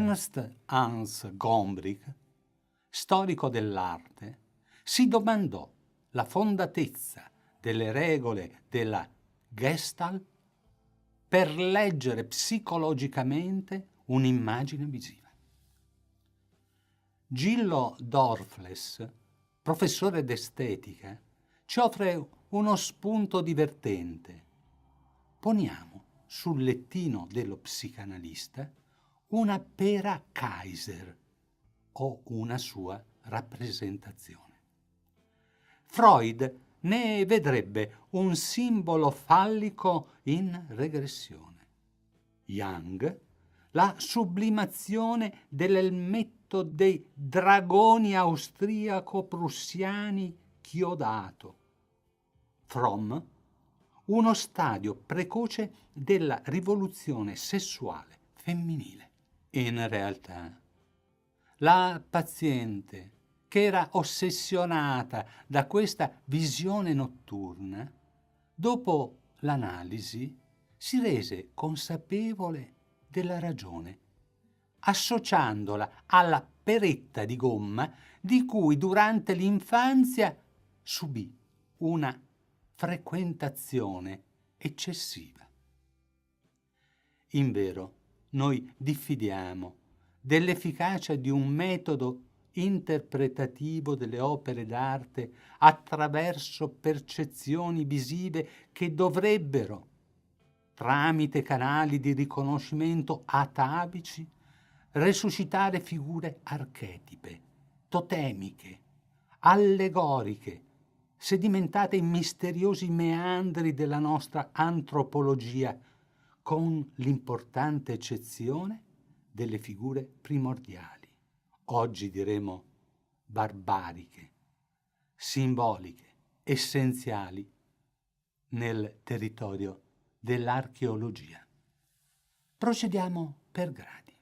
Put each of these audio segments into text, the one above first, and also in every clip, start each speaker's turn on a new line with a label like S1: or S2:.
S1: Ernst Hans Gombrich, storico dell'arte, si domandò la fondatezza delle regole della Gestalt per leggere psicologicamente un'immagine visiva. Gillo Dorfles, professore d'estetica, ci offre uno spunto divertente. Poniamo sul lettino dello psicanalista una pera Kaiser o una sua rappresentazione. Freud ne vedrebbe un simbolo fallico in regressione. Jung la sublimazione dell'elmetto dei dragoni austriaco-prussiani chiodato. Fromm uno stadio precoce della rivoluzione sessuale femminile. In realtà, la paziente, che era ossessionata da questa visione notturna, dopo l'analisi si rese consapevole della ragione, associandola alla peretta di gomma di cui durante l'infanzia subì una frequentazione eccessiva. Invero, noi diffidiamo dell'efficacia di un metodo interpretativo delle opere d'arte attraverso percezioni visive che dovrebbero, tramite canali di riconoscimento atavici, resuscitare figure archetipe, totemiche, allegoriche, sedimentate in misteriosi meandri della nostra antropologia, con l'importante eccezione delle figure primordiali, oggi diremo barbariche, simboliche, essenziali nel territorio dell'archeologia. Procediamo per gradi.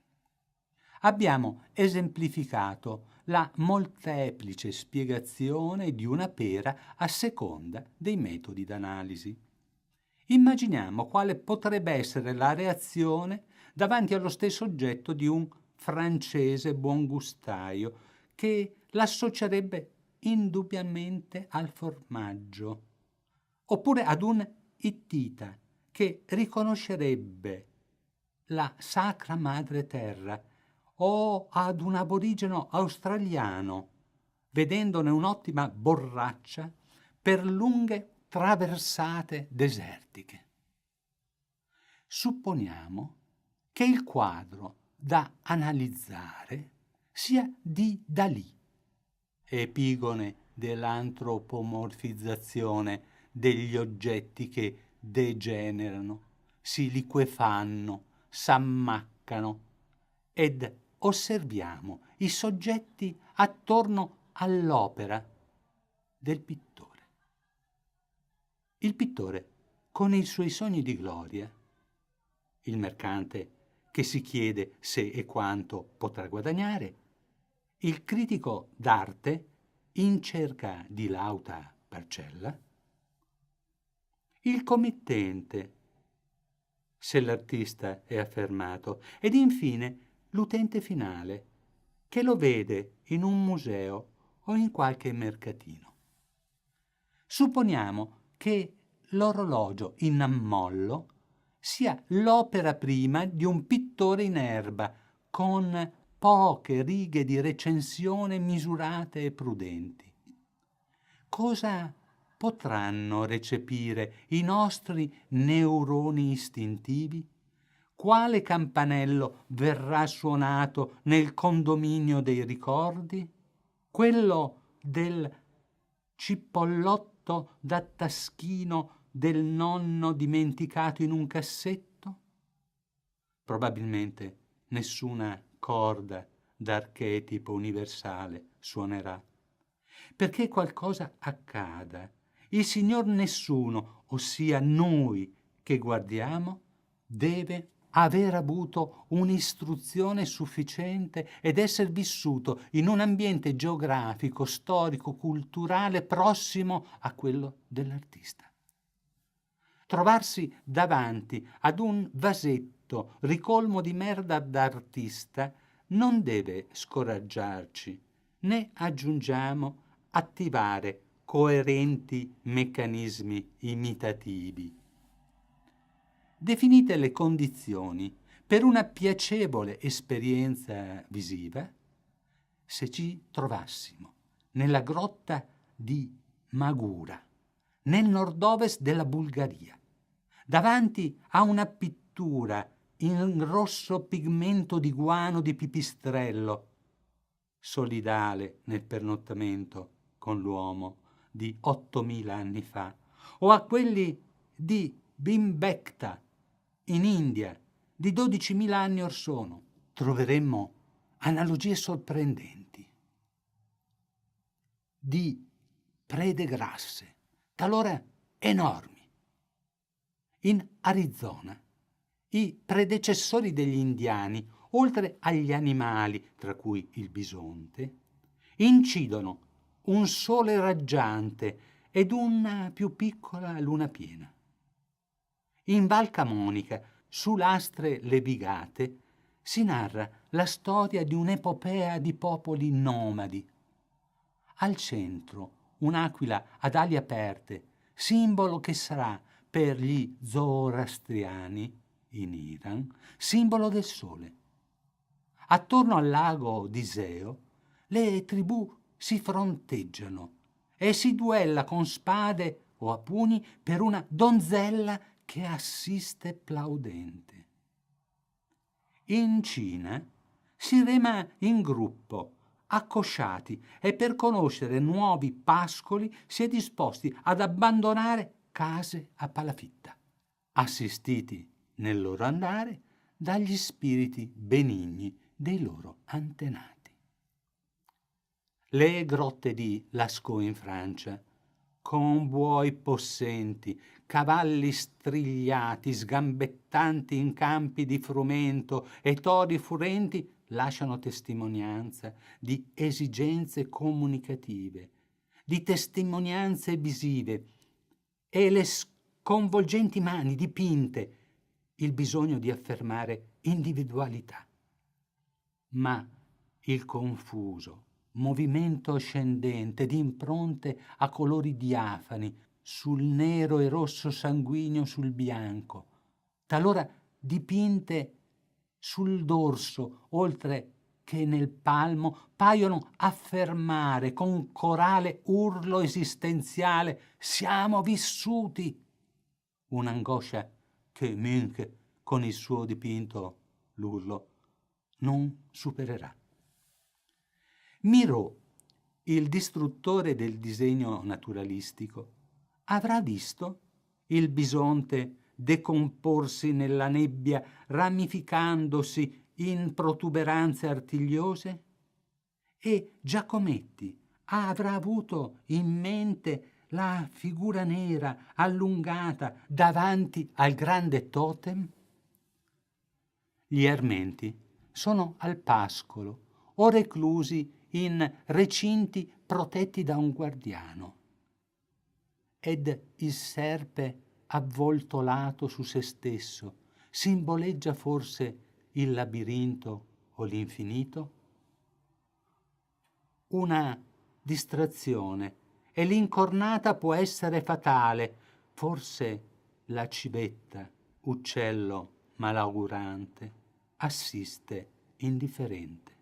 S1: Abbiamo esemplificato la molteplice spiegazione di una pera a seconda dei metodi d'analisi. Immaginiamo quale potrebbe essere la reazione davanti allo stesso oggetto di un francese buongustaio che l'associerebbe indubbiamente al formaggio, oppure ad un ittita che riconoscerebbe la Sacra Madre Terra o ad un aborigeno australiano, vedendone un'ottima borraccia per lunghe traversate desertiche. Supponiamo che il quadro da analizzare sia di Dalì, epigone dell'antropomorfizzazione degli oggetti che degenerano, si liquefanno, s'ammaccano, ed osserviamo i soggetti attorno all'opera del pittore. Il pittore, con i suoi sogni di gloria, il mercante che si chiede se e quanto potrà guadagnare, il critico d'arte in cerca di lauta parcella, il committente, se l'artista è affermato, ed infine l'utente finale, che lo vede in un museo o in qualche mercatino. Supponiamo che l'orologio in ammollo sia l'opera prima di un pittore in erba, con poche righe di recensione misurate e prudenti. Cosa potranno recepire i nostri neuroni istintivi? Quale campanello verrà suonato nel condominio dei ricordi? Quello del cipollotto da taschino del nonno dimenticato in un cassetto? Probabilmente nessuna corda d'archetipo universale suonerà. Perché qualcosa accada, il signor nessuno, ossia noi che guardiamo, deve aver avuto un'istruzione sufficiente ed essere vissuto in un ambiente geografico, storico, culturale prossimo a quello dell'artista. Trovarsi davanti ad un vasetto ricolmo di merda d'artista non deve scoraggiarci, né aggiungiamo attivare coerenti meccanismi imitativi. Definite le condizioni per una piacevole esperienza visiva, se ci trovassimo nella grotta di Magura, nel nord-ovest della Bulgaria, davanti a una pittura in rosso pigmento di guano di pipistrello, solidale nel pernottamento con l'uomo di 8.000 anni fa, o a quelli di Bhimbekta in India di 12.000 anni or sono, troveremmo analogie sorprendenti di prede grasse, talora enormi. In Arizona, i predecessori degli indiani, oltre agli animali, tra cui il bisonte, incidono un sole raggiante ed una più piccola luna piena. In Val Camonica, su lastre levigate, si narra la storia di un'epopea di popoli nomadi. Al centro un'aquila ad ali aperte, simbolo che sarà per gli zoroastriani in Iran simbolo del sole. Attorno al lago d'Iseo le tribù si fronteggiano e si duella con spade o a pugni per una donzella che assiste plaudente. In Cina si rema in gruppo, accosciati, e per conoscere nuovi pascoli si è disposti ad abbandonare case a palafitta, assistiti nel loro andare dagli spiriti benigni dei loro antenati. Le grotte di Lascaux in Francia, con buoi possenti, cavalli strigliati, sgambettanti in campi di frumento e tori furenti, lasciano testimonianza di esigenze comunicative, di testimonianze visive, e le sconvolgenti mani dipinte il bisogno di affermare individualità. Ma il confuso movimento scendente di impronte a colori diafani sul nero e rosso sanguigno sul bianco, talora dipinte sul dorso, oltre che nel palmo, paiono affermare con corale urlo esistenziale: siamo vissuti! Un'angoscia che Munch, con il suo dipinto l'urlo, non supererà. Miro, il distruttore del disegno naturalistico, avrà visto il bisonte decomporsi nella nebbia, ramificandosi in protuberanze artigliose? E Giacometti avrà avuto in mente la figura nera allungata davanti al grande totem? Gli ermenti sono al pascolo o reclusi in recinti protetti da un guardiano. Ed il serpe avvoltolato su se stesso simboleggia forse il labirinto o l'infinito? Una distrazione e l'incornata può essere fatale, forse la civetta, uccello malaugurante, assiste indifferente.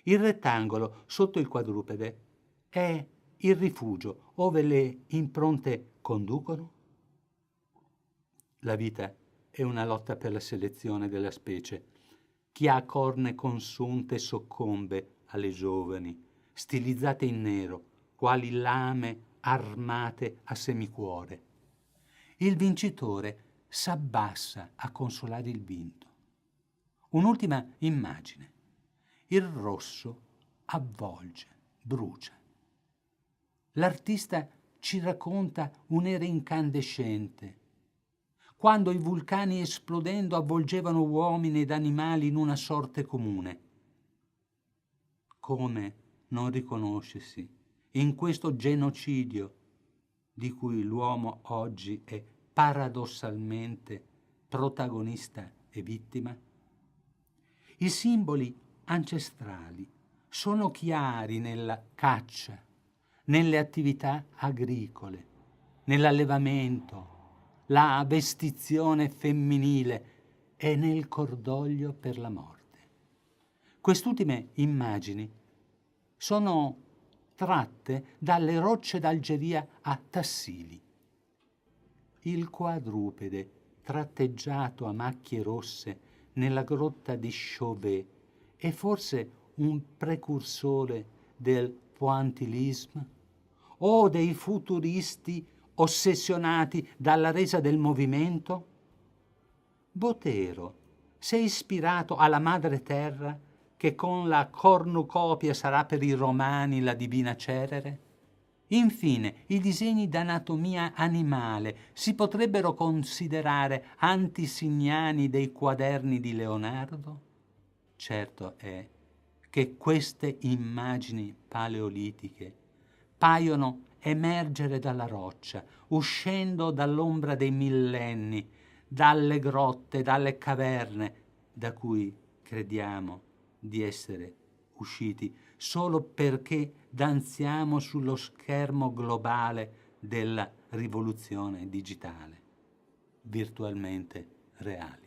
S1: Il rettangolo sotto il quadrupede è il rifugio ove le impronte conducono? La vita è una lotta per la selezione della specie. Chi ha corna consunte soccombe alle giovani, stilizzate in nero, quali lame armate a semicuore. Il vincitore s'abbassa a consolare il vinto. Un'ultima immagine. Il rosso avvolge, brucia. L'artista ci racconta un'era incandescente, quando i vulcani esplodendo avvolgevano uomini ed animali in una sorte comune. Come non riconoscersi in questo genocidio di cui l'uomo oggi è paradossalmente protagonista e vittima? I simboli ancestrali sono chiari nella caccia, nelle attività agricole, nell'allevamento, la vestizione femminile e nel cordoglio per la morte. Quest'ultime immagini sono tratte dalle rocce d'Algeria a Tassili. Il quadrupede tratteggiato a macchie rosse nella grotta di Chauvet è forse un precursore del pointillisme o dei futuristi ossessionati dalla resa del movimento? Botero si è ispirato alla madre terra che con la cornucopia sarà per i romani la divina Cerere? Infine, i disegni d'anatomia animale si potrebbero considerare antisignani dei quaderni di Leonardo? Certo è che queste immagini paleolitiche paiono emergere dalla roccia, uscendo dall'ombra dei millenni, dalle grotte, dalle caverne, da cui crediamo di essere usciti solo perché danziamo sullo schermo globale della rivoluzione digitale, virtualmente reale.